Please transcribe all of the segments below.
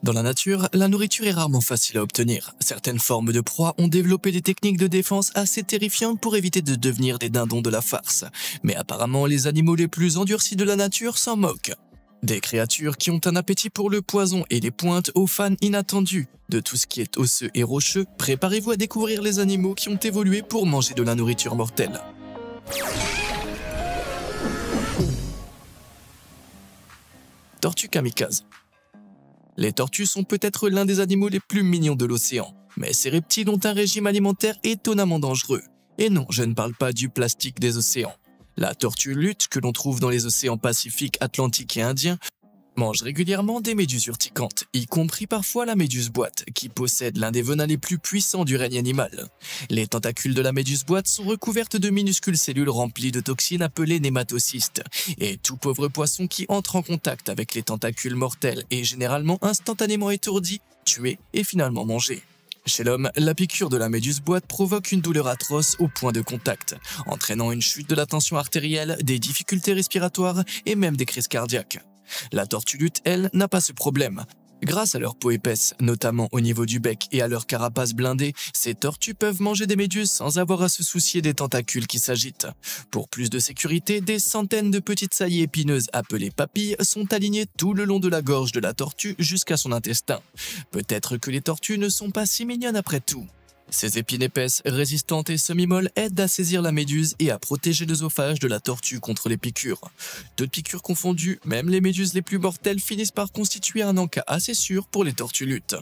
Dans la nature, la nourriture est rarement facile à obtenir. Certaines formes de proies ont développé des techniques de défense assez terrifiantes pour éviter de devenir des dindons de la farce. Mais apparemment, les animaux les plus endurcis de la nature s'en moquent. Des créatures qui ont un appétit pour le poison et les pointent aux fans inattendus. De tout ce qui est osseux et rocheux, préparez-vous à découvrir les animaux qui ont évolué pour manger de la nourriture mortelle. Tortue kamikaze. Les tortues sont peut-être l'un des animaux les plus mignons de l'océan, mais ces reptiles ont un régime alimentaire étonnamment dangereux. Et non, je ne parle pas du plastique des océans. La tortue lutte, que l'on trouve dans les océans Pacifique, Atlantique et Indien, mange régulièrement des méduses urticantes, y compris parfois la méduse boîte, qui possède l'un des venins les plus puissants du règne animal. Les tentacules de la méduse boîte sont recouvertes de minuscules cellules remplies de toxines appelées nématocystes, et tout pauvre poisson qui entre en contact avec les tentacules mortels est généralement instantanément étourdi, tué et finalement mangé. Chez l'homme, la piqûre de la méduse boîte provoque une douleur atroce au point de contact, entraînant une chute de la tension artérielle, des difficultés respiratoires et même des crises cardiaques. La tortue lutte, elle, n'a pas ce problème. Grâce à leur peau épaisse, notamment au niveau du bec et à leur carapace blindée, ces tortues peuvent manger des méduses sans avoir à se soucier des tentacules qui s'agitent. Pour plus de sécurité, des centaines de petites saillies épineuses appelées papilles sont alignées tout le long de la gorge de la tortue jusqu'à son intestin. Peut-être que les tortues ne sont pas si mignonnes après tout. Ces épines épaisses, résistantes et semi-molles aident à saisir la méduse et à protéger l'œsophage de la tortue contre les piqûres. Toutes piqûres confondues, même les méduses les plus mortelles finissent par constituer un encas assez sûr pour les tortues luttes.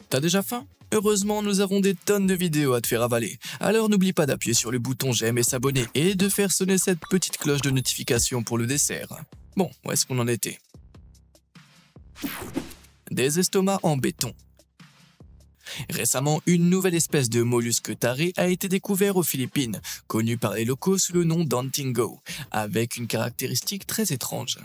T'as déjà faim? Heureusement, nous avons des tonnes de vidéos à te faire avaler. Alors n'oublie pas d'appuyer sur le bouton j'aime et s'abonner et de faire sonner cette petite cloche de notification pour le dessert. Bon, où est-ce qu'on en était? Des estomacs en béton. Récemment, une nouvelle espèce de mollusque taré a été découverte aux Philippines, connue par les locaux sous le nom d'antingo, avec une caractéristique très étrange.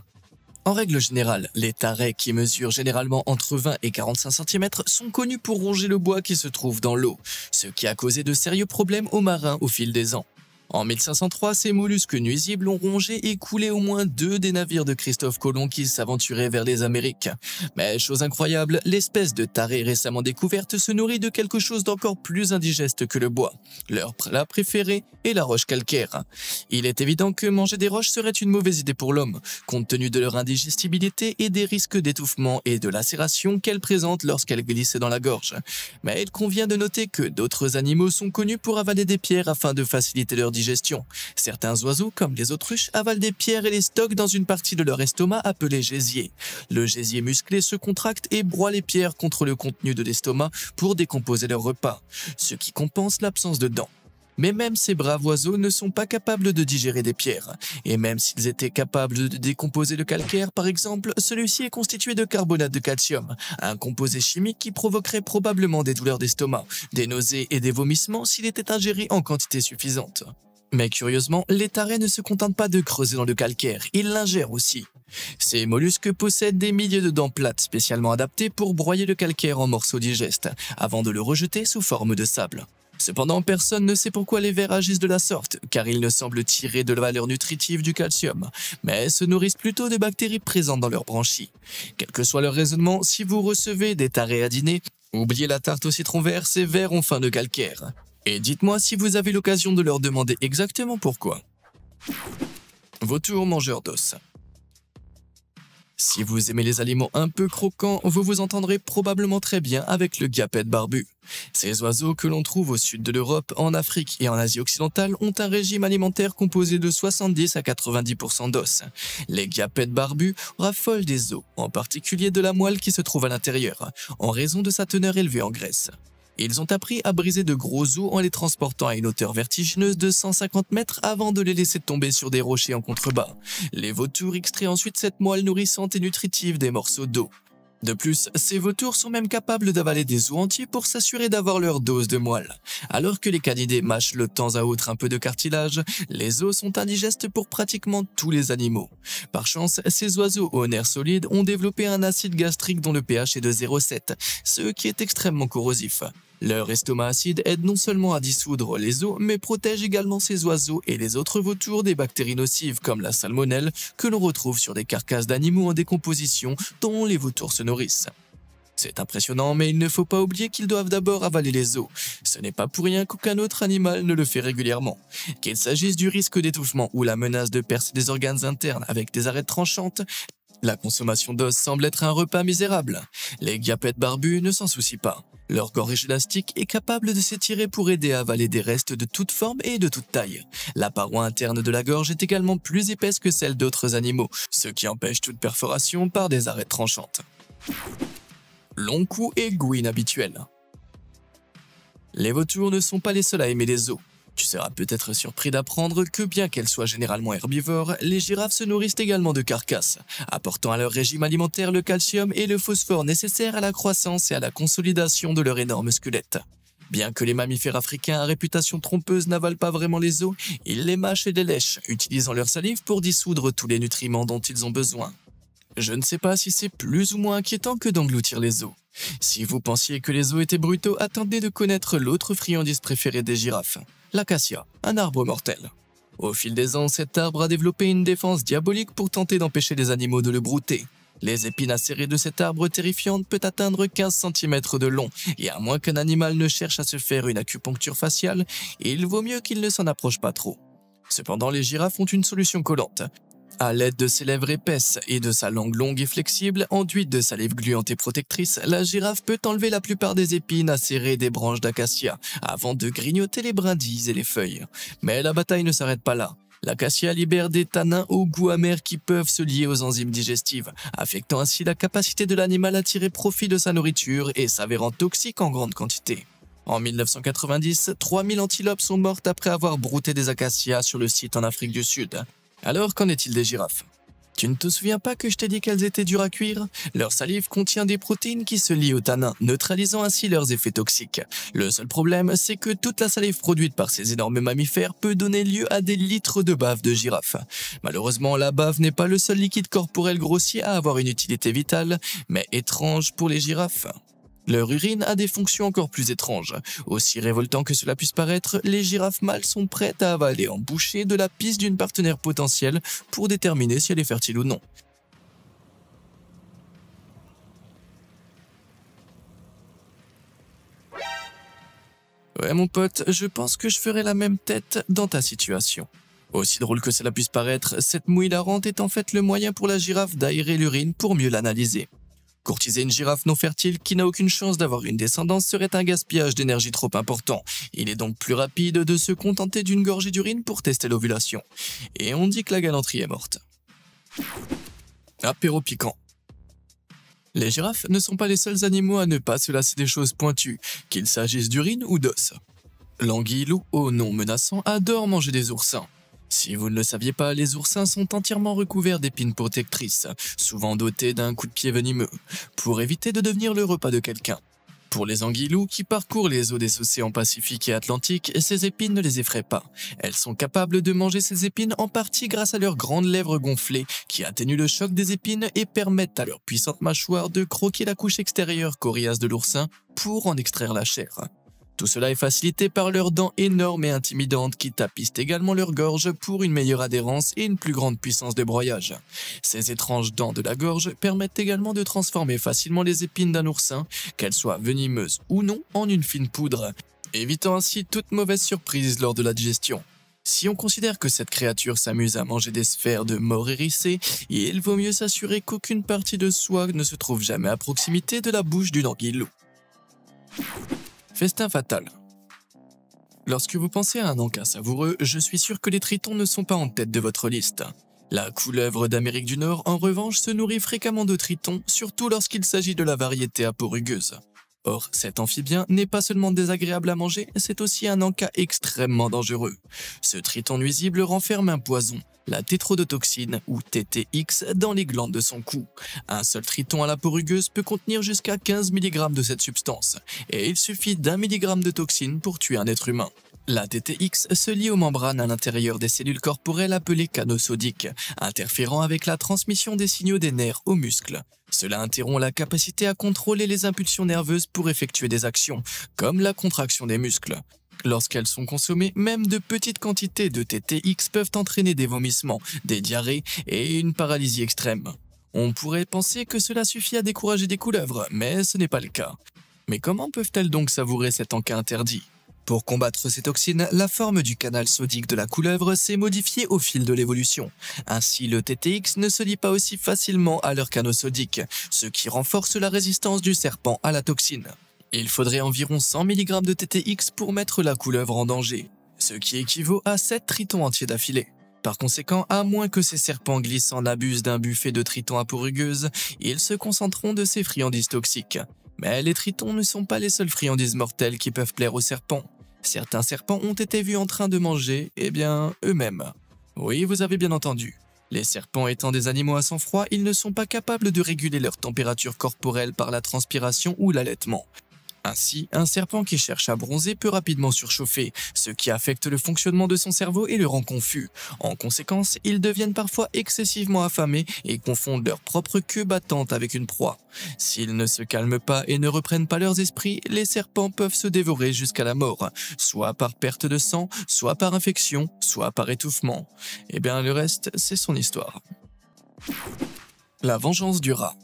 En règle générale, les tarés qui mesurent généralement entre 20 et 45 cm sont connus pour ronger le bois qui se trouve dans l'eau, ce qui a causé de sérieux problèmes aux marins au fil des ans. En 1503, ces mollusques nuisibles ont rongé et coulé au moins 2 des navires de Christophe Colomb qui s'aventuraient vers les Amériques. Mais chose incroyable, l'espèce de tarée récemment découverte se nourrit de quelque chose d'encore plus indigeste que le bois. Leur plat préféré est la roche calcaire. Il est évident que manger des roches serait une mauvaise idée pour l'homme, compte tenu de leur indigestibilité et des risques d'étouffement et de lacération qu'elles présentent lorsqu'elles glissent dans la gorge. Mais il convient de noter que d'autres animaux sont connus pour avaler des pierres afin de faciliter leur digestion. Certains oiseaux, comme les autruches, avalent des pierres et les stockent dans une partie de leur estomac appelée gésier. Le gésier musclé se contracte et broie les pierres contre le contenu de l'estomac pour décomposer leur repas, ce qui compense l'absence de dents. Mais même ces braves oiseaux ne sont pas capables de digérer des pierres. Et même s'ils étaient capables de décomposer le calcaire, par exemple, celui-ci est constitué de carbonate de calcium, un composé chimique qui provoquerait probablement des douleurs d'estomac, des nausées et des vomissements s'il était ingéré en quantité suffisante. Mais curieusement, les tarés ne se contentent pas de creuser dans le calcaire, ils l'ingèrent aussi. Ces mollusques possèdent des milliers de dents plates spécialement adaptées pour broyer le calcaire en morceaux digestes, avant de le rejeter sous forme de sable. Cependant, personne ne sait pourquoi les vers agissent de la sorte, car ils ne semblent tirer de la valeur nutritive du calcium, mais se nourrissent plutôt de bactéries présentes dans leurs branchies. Quel que soit leur raisonnement, si vous recevez des tarés à dîner, oubliez la tarte au citron vert, ces vers ont faim de calcaire. Et dites-moi si vous avez l'occasion de leur demander exactement pourquoi. Vautours mangeurs d'os. Si vous aimez les aliments un peu croquants, vous vous entendrez probablement très bien avec le guapette barbu. Ces oiseaux que l'on trouve au sud de l'Europe, en Afrique et en Asie occidentale ont un régime alimentaire composé de 70 à 90% d'os. Les guapettes barbus raffolent des os, en particulier de la moelle qui se trouve à l'intérieur, en raison de sa teneur élevée en graisse. Ils ont appris à briser de gros os en les transportant à une hauteur vertigineuse de 150 mètres avant de les laisser tomber sur des rochers en contrebas. Les vautours extraient ensuite cette moelle nourrissante et nutritive des morceaux d'os. De plus, ces vautours sont même capables d'avaler des os entiers pour s'assurer d'avoir leur dose de moelle. Alors que les canidés mâchent de temps à autre un peu de cartilage, les os sont indigestes pour pratiquement tous les animaux. Par chance, ces oiseaux aux nerfs solides ont développé un acide gastrique dont le pH est de 0,7, ce qui est extrêmement corrosif. Leur estomac acide aide non seulement à dissoudre les os, mais protège également ces oiseaux et les autres vautours des bactéries nocives comme la salmonelle que l'on retrouve sur des carcasses d'animaux en décomposition dont les vautours se nourrissent. C'est impressionnant, mais il ne faut pas oublier qu'ils doivent d'abord avaler les os. Ce n'est pas pour rien qu'aucun autre animal ne le fait régulièrement. Qu'il s'agisse du risque d'étouffement ou la menace de percer des organes internes avec des arêtes tranchantes, la consommation d'os semble être un repas misérable. Les guiapètes barbus ne s'en soucient pas. Leur gorge élastique est capable de s'étirer pour aider à avaler des restes de toute forme et de toute taille. La paroi interne de la gorge est également plus épaisse que celle d'autres animaux, ce qui empêche toute perforation par des arêtes tranchantes. Long cou et goût inhabituel. Les vautours ne sont pas les seuls à aimer les os. Tu seras peut-être surpris d'apprendre que bien qu'elles soient généralement herbivores, les girafes se nourrissent également de carcasses, apportant à leur régime alimentaire le calcium et le phosphore nécessaires à la croissance et à la consolidation de leur énorme squelette. Bien que les mammifères africains à réputation trompeuse n'avalent pas vraiment les os, ils les mâchent et les lèchent, utilisant leur salive pour dissoudre tous les nutriments dont ils ont besoin. Je ne sais pas si c'est plus ou moins inquiétant que d'engloutir les os. Si vous pensiez que les os étaient brutaux, attendez de connaître l'autre friandise préférée des girafes, l'acacia, un arbre mortel. Au fil des ans, cet arbre a développé une défense diabolique pour tenter d'empêcher les animaux de le brouter. Les épines acérées de cet arbre terrifiante peut atteindre 15 cm de long, et à moins qu'un animal ne cherche à se faire une acupuncture faciale, il vaut mieux qu'il ne s'en approche pas trop. Cependant, les girafes ont une solution collante. À l'aide de ses lèvres épaisses et de sa langue longue et flexible, enduite de salive gluante et protectrice, la girafe peut enlever la plupart des épines acérées des branches d'acacia, avant de grignoter les brindilles et les feuilles. Mais la bataille ne s'arrête pas là. L'acacia libère des tanins au goût amer qui peuvent se lier aux enzymes digestives, affectant ainsi la capacité de l'animal à tirer profit de sa nourriture et s'avérant toxique en grande quantité. En 1990, 3000 antilopes sont mortes après avoir brouté des acacias sur le site en Afrique du Sud. Alors, qu'en est-il des girafes? Tu ne te souviens pas que je t'ai dit qu'elles étaient dures à cuire? Leur salive contient des protéines qui se lient aux tanins, neutralisant ainsi leurs effets toxiques. Le seul problème, c'est que toute la salive produite par ces énormes mammifères peut donner lieu à des litres de bave de girafe. Malheureusement, la bave n'est pas le seul liquide corporel grossier à avoir une utilité vitale, mais étrange pour les girafes. Leur urine a des fonctions encore plus étranges. Aussi révoltant que cela puisse paraître, les girafes mâles sont prêtes à avaler en bouchée de la pisse d'une partenaire potentielle pour déterminer si elle est fertile ou non. Ouais mon pote, je pense que je ferai la même tête dans ta situation. Aussi drôle que cela puisse paraître, cette mouille hilarante est en fait le moyen pour la girafe d'aérer l'urine pour mieux l'analyser. Courtiser une girafe non fertile qui n'a aucune chance d'avoir une descendance serait un gaspillage d'énergie trop important. Il est donc plus rapide de se contenter d'une gorgée d'urine pour tester l'ovulation. Et on dit que la galanterie est morte. Apéro piquant. Les girafes ne sont pas les seuls animaux à ne pas se lasser des choses pointues, qu'il s'agisse d'urine ou d'os. L'anguille loup, au nom menaçant, adore manger des oursins. Si vous ne le saviez pas, les oursins sont entièrement recouverts d'épines protectrices, souvent dotées d'un coup de pied venimeux, pour éviter de devenir le repas de quelqu'un. Pour les anguilous qui parcourent les eaux des océans Pacifique et Atlantique, ces épines ne les effraient pas. Elles sont capables de manger ces épines en partie grâce à leurs grandes lèvres gonflées qui atténuent le choc des épines et permettent à leur puissante mâchoire de croquer la couche extérieure coriace de l'oursin pour en extraire la chair. Tout cela est facilité par leurs dents énormes et intimidantes qui tapissent également leur gorge pour une meilleure adhérence et une plus grande puissance de broyage. Ces étranges dents de la gorge permettent également de transformer facilement les épines d'un oursin, qu'elles soient venimeuses ou non, en une fine poudre, évitant ainsi toute mauvaise surprise lors de la digestion. Si on considère que cette créature s'amuse à manger des sphères de mort hérissées, il vaut mieux s'assurer qu'aucune partie de soi ne se trouve jamais à proximité de la bouche d'une anguille loup. Festin fatal. Lorsque vous pensez à un encas savoureux, je suis sûr que les tritons ne sont pas en tête de votre liste. La couleuvre d'Amérique du Nord, en revanche, se nourrit fréquemment de tritons, surtout lorsqu'il s'agit de la variété à peau rugueuse. Or, cet amphibien n'est pas seulement désagréable à manger, c'est aussi un encas extrêmement dangereux. Ce triton nuisible renferme un poison, la tétrodotoxine ou TTX, dans les glandes de son cou. Un seul triton à la peau rugueuse peut contenir jusqu'à 15 mg de cette substance, et il suffit d'1 mg de toxine pour tuer un être humain. La TTX se lie aux membranes à l'intérieur des cellules corporelles appelées canaux sodiques, interférant avec la transmission des signaux des nerfs aux muscles. Cela interrompt la capacité à contrôler les impulsions nerveuses pour effectuer des actions, comme la contraction des muscles. Lorsqu'elles sont consommées, même de petites quantités de TTX peuvent entraîner des vomissements, des diarrhées et une paralysie extrême. On pourrait penser que cela suffit à décourager des couleuvres, mais ce n'est pas le cas. Mais comment peuvent-elles donc savourer cet encas interdit? Pour combattre ces toxines, la forme du canal sodique de la couleuvre s'est modifiée au fil de l'évolution. Ainsi, le TTX ne se lie pas aussi facilement à leur canaux sodiques, ce qui renforce la résistance du serpent à la toxine. Il faudrait environ 100 mg de TTX pour mettre la couleuvre en danger, ce qui équivaut à 7 tritons entiers d'affilée. Par conséquent, à moins que ces serpents glissants n'abusent d'un buffet de tritons à peau rugueuse, ils se concentreront de ces friandises toxiques. Mais les tritons ne sont pas les seules friandises mortelles qui peuvent plaire aux serpents. Certains serpents ont été vus en train de manger, eux-mêmes. Oui, vous avez bien entendu. Les serpents étant des animaux à sang froid, ils ne sont pas capables de réguler leur température corporelle par la transpiration ou l'allaitement. Ainsi, un serpent qui cherche à bronzer peut rapidement surchauffer, ce qui affecte le fonctionnement de son cerveau et le rend confus. En conséquence, ils deviennent parfois excessivement affamés et confondent leur propre queue battante avec une proie. S'ils ne se calment pas et ne reprennent pas leurs esprits, les serpents peuvent se dévorer jusqu'à la mort, soit par perte de sang, soit par infection, soit par étouffement. Le reste, c'est son histoire. La vengeance du rat.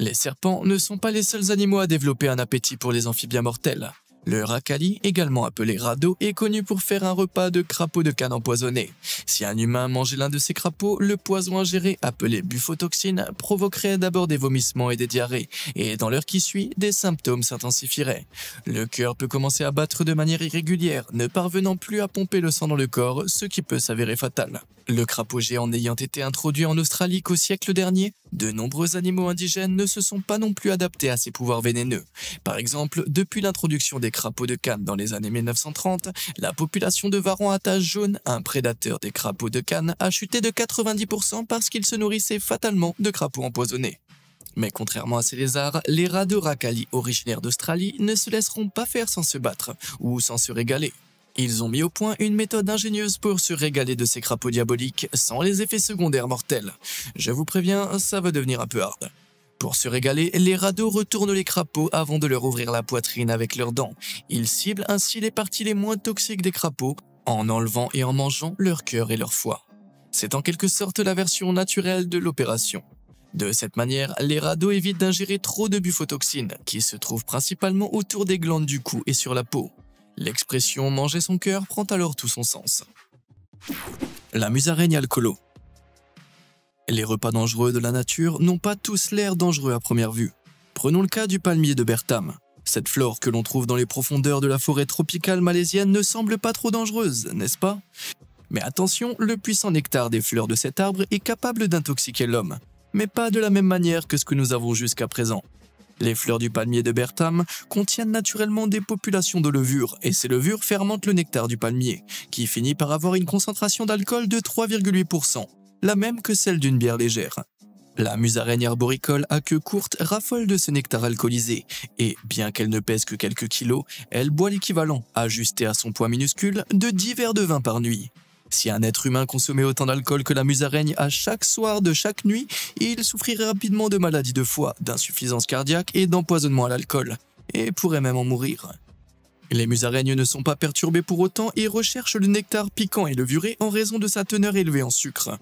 Les serpents ne sont pas les seuls animaux à développer un appétit pour les amphibiens mortels. Le racali, également appelé radeau, est connu pour faire un repas de crapauds de canne empoisonnés. Si un humain mangeait l'un de ces crapauds, le poison ingéré, appelé bufotoxine, provoquerait d'abord des vomissements et des diarrhées, et dans l'heure qui suit, des symptômes s'intensifieraient. Le cœur peut commencer à battre de manière irrégulière, ne parvenant plus à pomper le sang dans le corps, ce qui peut s'avérer fatal. Le crapaud géant n'ayant été introduit en Australie qu'au siècle dernier, de nombreux animaux indigènes ne se sont pas non plus adaptés à ces pouvoirs vénéneux. Par exemple, depuis l'introduction des crapauds de canne dans les années 1930, la population de varans à taches jaunes, un prédateur des crapauds de canne, a chuté de 90% parce qu'ils se nourrissaient fatalement de crapauds empoisonnés. Mais contrairement à ces lézards, les rats de racali originaires d'Australie ne se laisseront pas faire sans se battre ou sans se régaler. Ils ont mis au point une méthode ingénieuse pour se régaler de ces crapauds diaboliques sans les effets secondaires mortels. Je vous préviens, ça va devenir un peu hard. Pour se régaler, les radeaux retournent les crapauds avant de leur ouvrir la poitrine avec leurs dents. Ils ciblent ainsi les parties les moins toxiques des crapauds en enlevant et en mangeant leur cœur et leur foie. C'est en quelque sorte la version naturelle de l'opération. De cette manière, les radeaux évitent d'ingérer trop de bufotoxines, qui se trouvent principalement autour des glandes du cou et sur la peau. L'expression « manger son cœur » prend alors tout son sens. La musaraigne alcoolo. Les repas dangereux de la nature n'ont pas tous l'air dangereux à première vue. Prenons le cas du palmier de Bertam. Cette flore que l'on trouve dans les profondeurs de la forêt tropicale malaisienne ne semble pas trop dangereuse, n'est-ce pas? Mais attention, le puissant nectar des fleurs de cet arbre est capable d'intoxiquer l'homme, mais pas de la même manière que ce que nous avons jusqu'à présent. Les fleurs du palmier de Bertam contiennent naturellement des populations de levures, et ces levures fermentent le nectar du palmier, qui finit par avoir une concentration d'alcool de 3,8%, la même que celle d'une bière légère. La musaraigne arboricole à queue courte raffole de ce nectar alcoolisé, et bien qu'elle ne pèse que quelques kilos, elle boit l'équivalent, ajusté à son poids minuscule, de 10 verres de vin par nuit. Si un être humain consommait autant d'alcool que la musaraigne à chaque soir de chaque nuit, il souffrirait rapidement de maladies de foie, d'insuffisance cardiaque et d'empoisonnement à l'alcool, et pourrait même en mourir. Les musaraignes ne sont pas perturbées pour autant et recherchent le nectar piquant et levuré en raison de sa teneur élevée en sucre.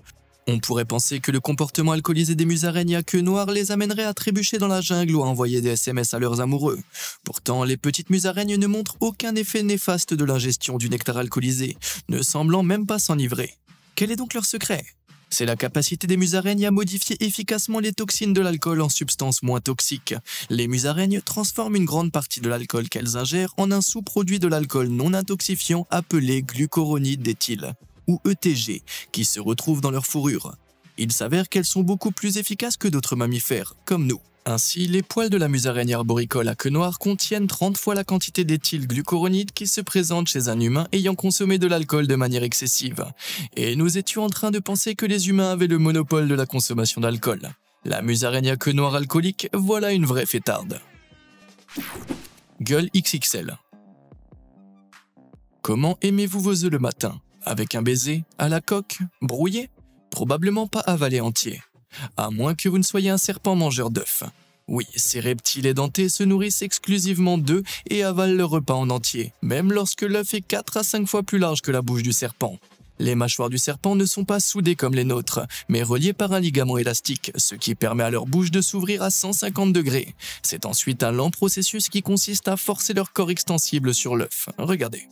On pourrait penser que le comportement alcoolisé des musaraignes à queue noire les amènerait à trébucher dans la jungle ou à envoyer des SMS à leurs amoureux. Pourtant, les petites musaraignes ne montrent aucun effet néfaste de l'ingestion du nectar alcoolisé, ne semblant même pas s'enivrer. Quel est donc leur secret? C'est la capacité des musaraignes à modifier efficacement les toxines de l'alcool en substances moins toxiques. Les musaraignes transforment une grande partie de l'alcool qu'elles ingèrent en un sous-produit de l'alcool non intoxifiant appelé glucuronide d'éthyle, ou ETG, qui se retrouvent dans leur fourrure. Il s'avère qu'elles sont beaucoup plus efficaces que d'autres mammifères, comme nous. Ainsi, les poils de la musaraigne arboricole à queue noire contiennent 30 fois la quantité d'éthylglucuronide qui se présente chez un humain ayant consommé de l'alcool de manière excessive. Et nous étions en train de penser que les humains avaient le monopole de la consommation d'alcool. La musaraigne à queue noire alcoolique, voilà une vraie fêtarde. Gueule XXL. Comment aimez-vous vos œufs le matin? Avec un baiser, à la coque, brouillé? Probablement pas avalé entier. À moins que vous ne soyez un serpent mangeur d'œufs. Oui, ces reptiles édentés se nourrissent exclusivement d'œufs et avalent leur repas en entier, même lorsque l'œuf est 4 à 5 fois plus large que la bouche du serpent. Les mâchoires du serpent ne sont pas soudées comme les nôtres, mais reliées par un ligament élastique, ce qui permet à leur bouche de s'ouvrir à 150 degrés. C'est ensuite un lent processus qui consiste à forcer leur corps extensible sur l'œuf. Regardez.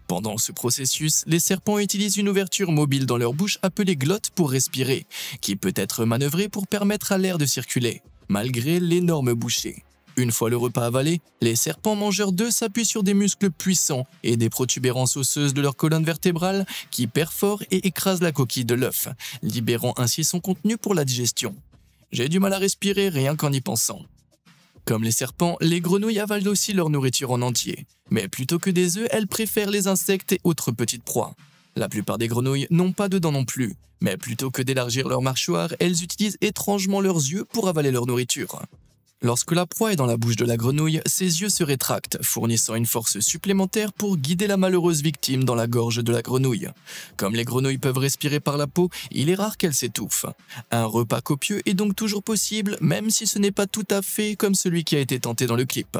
Pendant ce processus, les serpents utilisent une ouverture mobile dans leur bouche appelée glotte pour respirer, qui peut être manœuvrée pour permettre à l'air de circuler, malgré l'énorme bouchée. Une fois le repas avalé, les serpents mangeurs d'œufs s'appuient sur des muscles puissants et des protubérances osseuses de leur colonne vertébrale qui perforent et écrasent la coquille de l'œuf, libérant ainsi son contenu pour la digestion. J'ai du mal à respirer rien qu'en y pensant. Comme les serpents, les grenouilles avalent aussi leur nourriture en entier. Mais plutôt que des œufs, elles préfèrent les insectes et autres petites proies. La plupart des grenouilles n'ont pas de dents non plus, mais plutôt que d'élargir leur mâchoire, elles utilisent étrangement leurs yeux pour avaler leur nourriture. Lorsque la proie est dans la bouche de la grenouille, ses yeux se rétractent, fournissant une force supplémentaire pour guider la malheureuse victime dans la gorge de la grenouille. Comme les grenouilles peuvent respirer par la peau, il est rare qu'elles s'étouffent. Un repas copieux est donc toujours possible, même si ce n'est pas tout à fait comme celui qui a été tenté dans le clip.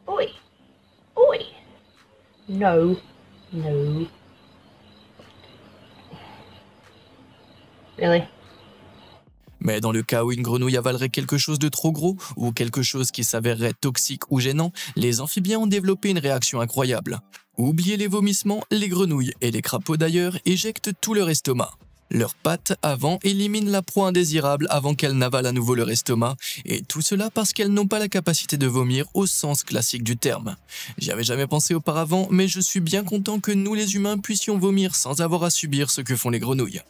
Oi. Oi. No. No. Really? Mais dans le cas où une grenouille avalerait quelque chose de trop gros ou quelque chose qui s'avérerait toxique ou gênant, les amphibiens ont développé une réaction incroyable. Oubliez les vomissements, les grenouilles et les crapauds d'ailleurs éjectent tout leur estomac. Leurs pattes avant éliminent la proie indésirable avant qu'elle n'avale à nouveau leur estomac, et tout cela parce qu'elles n'ont pas la capacité de vomir au sens classique du terme. J'y avais jamais pensé auparavant, mais je suis bien content que nous les humains puissions vomir sans avoir à subir ce que font les grenouilles.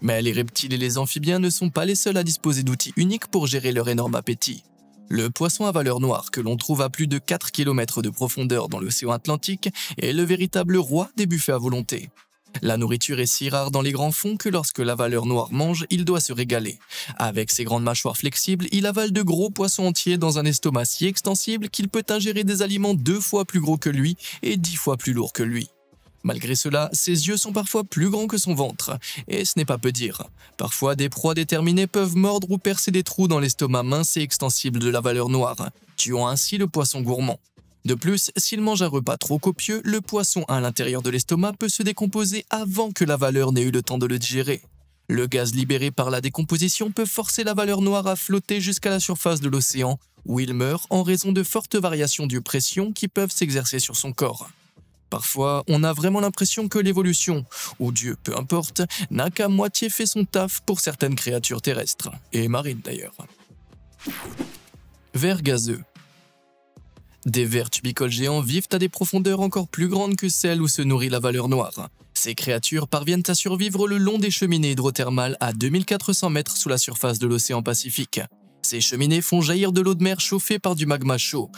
Mais les reptiles et les amphibiens ne sont pas les seuls à disposer d'outils uniques pour gérer leur énorme appétit. Le poisson à valeur noire, que l'on trouve à plus de 4 km de profondeur dans l'océan Atlantique, est le véritable roi des buffets à volonté. La nourriture est si rare dans les grands fonds que lorsque la valeur noire mange, il doit se régaler. Avec ses grandes mâchoires flexibles, il avale de gros poissons entiers dans un estomac si extensible qu'il peut ingérer des aliments 2 fois plus gros que lui et 10 fois plus lourds que lui. Malgré cela, ses yeux sont parfois plus grands que son ventre, et ce n'est pas peu dire. Parfois, des proies déterminées peuvent mordre ou percer des trous dans l'estomac mince et extensible de la valeur noire, tuant ainsi le poisson gourmand. De plus, s'il mange un repas trop copieux, le poisson à l'intérieur de l'estomac peut se décomposer avant que la valeur n'ait eu le temps de le digérer. Le gaz libéré par la décomposition peut forcer la valeur noire à flotter jusqu'à la surface de l'océan, où il meurt en raison de fortes variations de pression qui peuvent s'exercer sur son corps. Parfois, on a vraiment l'impression que l'évolution, ou Dieu, peu importe, n'a qu'à moitié fait son taf pour certaines créatures terrestres, et marines d'ailleurs. Vers gazeux. Des vers tubicoles géants vivent à des profondeurs encore plus grandes que celles où se nourrit la valeur noire. Ces créatures parviennent à survivre le long des cheminées hydrothermales à 2400 mètres sous la surface de l'océan Pacifique. Ces cheminées font jaillir de l'eau de mer chauffée par du magma chaud,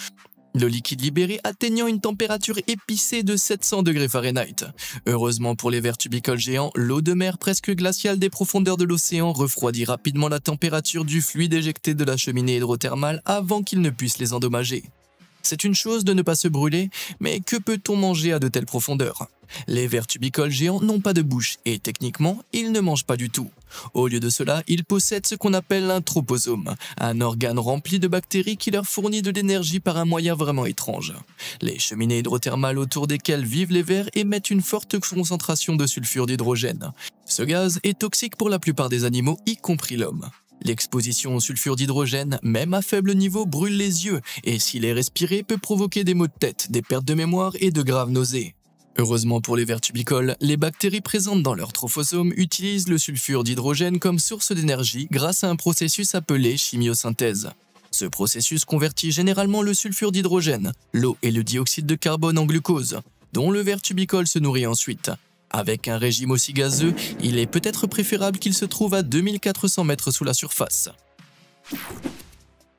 le liquide libéré atteignant une température épicée de 700 degrés Fahrenheit. Heureusement pour les vers tubicoles géants, l'eau de mer presque glaciale des profondeurs de l'océan refroidit rapidement la température du fluide éjecté de la cheminée hydrothermale avant qu'il ne puisse les endommager. C'est une chose de ne pas se brûler, mais que peut-on manger à de telles profondeurs? Les vers tubicoles géants n'ont pas de bouche et techniquement, ils ne mangent pas du tout. Au lieu de cela, ils possèdent ce qu'on appelle un troposome, un organe rempli de bactéries qui leur fournit de l'énergie par un moyen vraiment étrange. Les cheminées hydrothermales autour desquelles vivent les vers émettent une forte concentration de sulfure d'hydrogène. Ce gaz est toxique pour la plupart des animaux, y compris l'homme. L'exposition au sulfure d'hydrogène, même à faible niveau, brûle les yeux et s'il est respiré peut provoquer des maux de tête, des pertes de mémoire et de graves nausées. Heureusement pour les vers tubicoles, les bactéries présentes dans leur trophosome utilisent le sulfure d'hydrogène comme source d'énergie grâce à un processus appelé chimiosynthèse. Ce processus convertit généralement le sulfure d'hydrogène, l'eau et le dioxyde de carbone en glucose, dont le ver tubicole se nourrit ensuite. Avec un régime aussi gazeux, il est peut-être préférable qu'il se trouve à 2400 mètres sous la surface.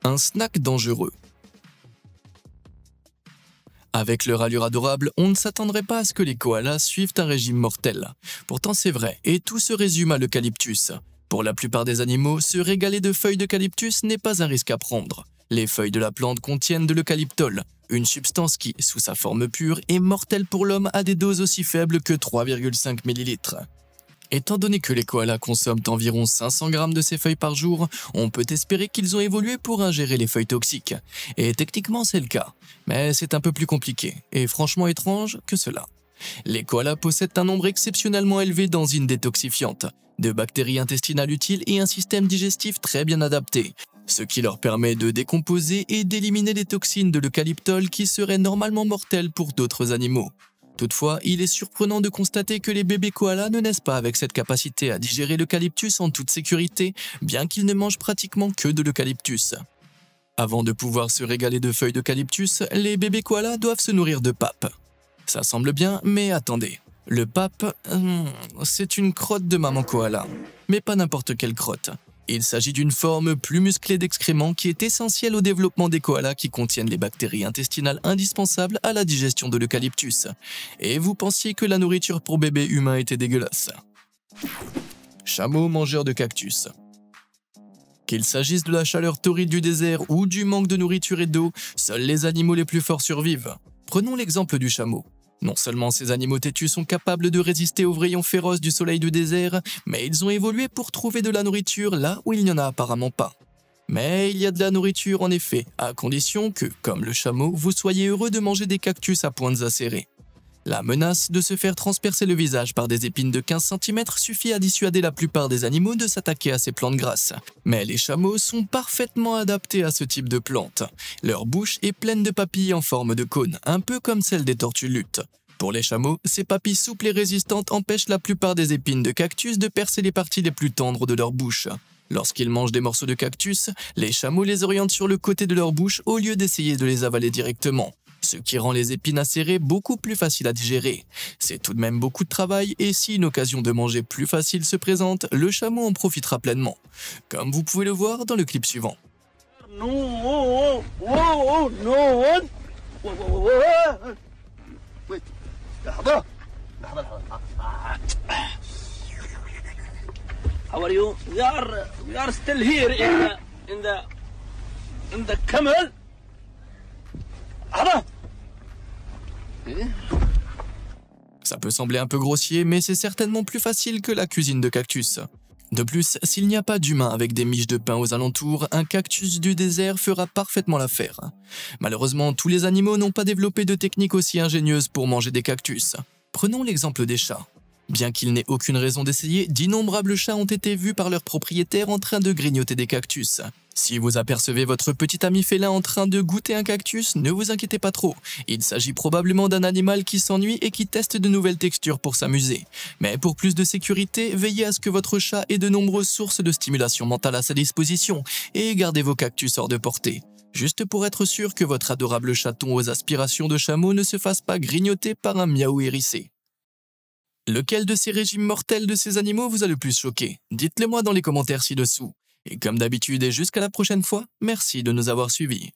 Un snack dangereux. Avec leur allure adorable, on ne s'attendrait pas à ce que les koalas suivent un régime mortel. Pourtant c'est vrai, et tout se résume à l'eucalyptus. Pour la plupart des animaux, se régaler de feuilles d'eucalyptus n'est pas un risque à prendre. Les feuilles de la plante contiennent de l'eucalyptol, une substance qui, sous sa forme pure, est mortelle pour l'homme à des doses aussi faibles que 3,5 ml. Étant donné que les koalas consomment environ 500 grammes de ces feuilles par jour, on peut espérer qu'ils ont évolué pour ingérer les feuilles toxiques. Et techniquement c'est le cas, mais c'est un peu plus compliqué, et franchement étrange que cela. Les koalas possèdent un nombre exceptionnellement élevé d'enzymes détoxifiantes, de bactéries intestinales utiles et un système digestif très bien adapté, ce qui leur permet de décomposer et d'éliminer les toxines de l'eucalyptol qui seraient normalement mortelles pour d'autres animaux. Toutefois, il est surprenant de constater que les bébés koalas ne naissent pas avec cette capacité à digérer l'eucalyptus en toute sécurité, bien qu'ils ne mangent pratiquement que de l'eucalyptus. Avant de pouvoir se régaler de feuilles d'eucalyptus, les bébés koalas doivent se nourrir de papes. Ça semble bien, mais attendez. Le pape, c'est une crotte de maman koala, mais pas n'importe quelle crotte. Il s'agit d'une forme plus musclée d'excréments qui est essentielle au développement des koalas qui contiennent les bactéries intestinales indispensables à la digestion de l'eucalyptus. Et vous pensiez que la nourriture pour bébés humains était dégueulasse. Chameau mangeur de cactus. Qu'il s'agisse de la chaleur torride du désert ou du manque de nourriture et d'eau, seuls les animaux les plus forts survivent. Prenons l'exemple du chameau. Non seulement ces animaux têtus sont capables de résister aux rayons féroces du soleil du désert, mais ils ont évolué pour trouver de la nourriture là où il n'y en a apparemment pas. Mais il y a de la nourriture en effet, à condition que, comme le chameau, vous soyez heureux de manger des cactus à pointes acérées. La menace de se faire transpercer le visage par des épines de 15 cm suffit à dissuader la plupart des animaux de s'attaquer à ces plantes grasses. Mais les chameaux sont parfaitement adaptés à ce type de plantes. Leur bouche est pleine de papilles en forme de cône, un peu comme celle des tortues luttes. Pour les chameaux, ces papilles souples et résistantes empêchent la plupart des épines de cactus de percer les parties les plus tendres de leur bouche. Lorsqu'ils mangent des morceaux de cactus, les chameaux les orientent sur le côté de leur bouche au lieu d'essayer de les avaler directement, ce qui rend les épines acérées beaucoup plus faciles à digérer. C'est tout de même beaucoup de travail et si une occasion de manger plus facile se présente, le chameau en profitera pleinement, comme vous pouvez le voir dans le clip suivant. How are you? We are still here in the camel. Ça peut sembler un peu grossier, mais c'est certainement plus facile que la cuisine de cactus. De plus, s'il n'y a pas d'humain avec des miches de pain aux alentours, un cactus du désert fera parfaitement l'affaire. Malheureusement, tous les animaux n'ont pas développé de techniques aussi ingénieuses pour manger des cactus. Prenons l'exemple des chats. Bien qu'il n'ait aucune raison d'essayer, d'innombrables chats ont été vus par leurs propriétaires en train de grignoter des cactus. Si vous apercevez votre petit ami félin en train de goûter un cactus, ne vous inquiétez pas trop. Il s'agit probablement d'un animal qui s'ennuie et qui teste de nouvelles textures pour s'amuser. Mais pour plus de sécurité, veillez à ce que votre chat ait de nombreuses sources de stimulation mentale à sa disposition et gardez vos cactus hors de portée. Juste pour être sûr que votre adorable chaton aux aspirations de chameau ne se fasse pas grignoter par un miaou hérissé. Lequel de ces régimes mortels de ces animaux vous a le plus choqué? Dites-le moi dans les commentaires ci-dessous. Et comme d'habitude et jusqu'à la prochaine fois, merci de nous avoir suivis.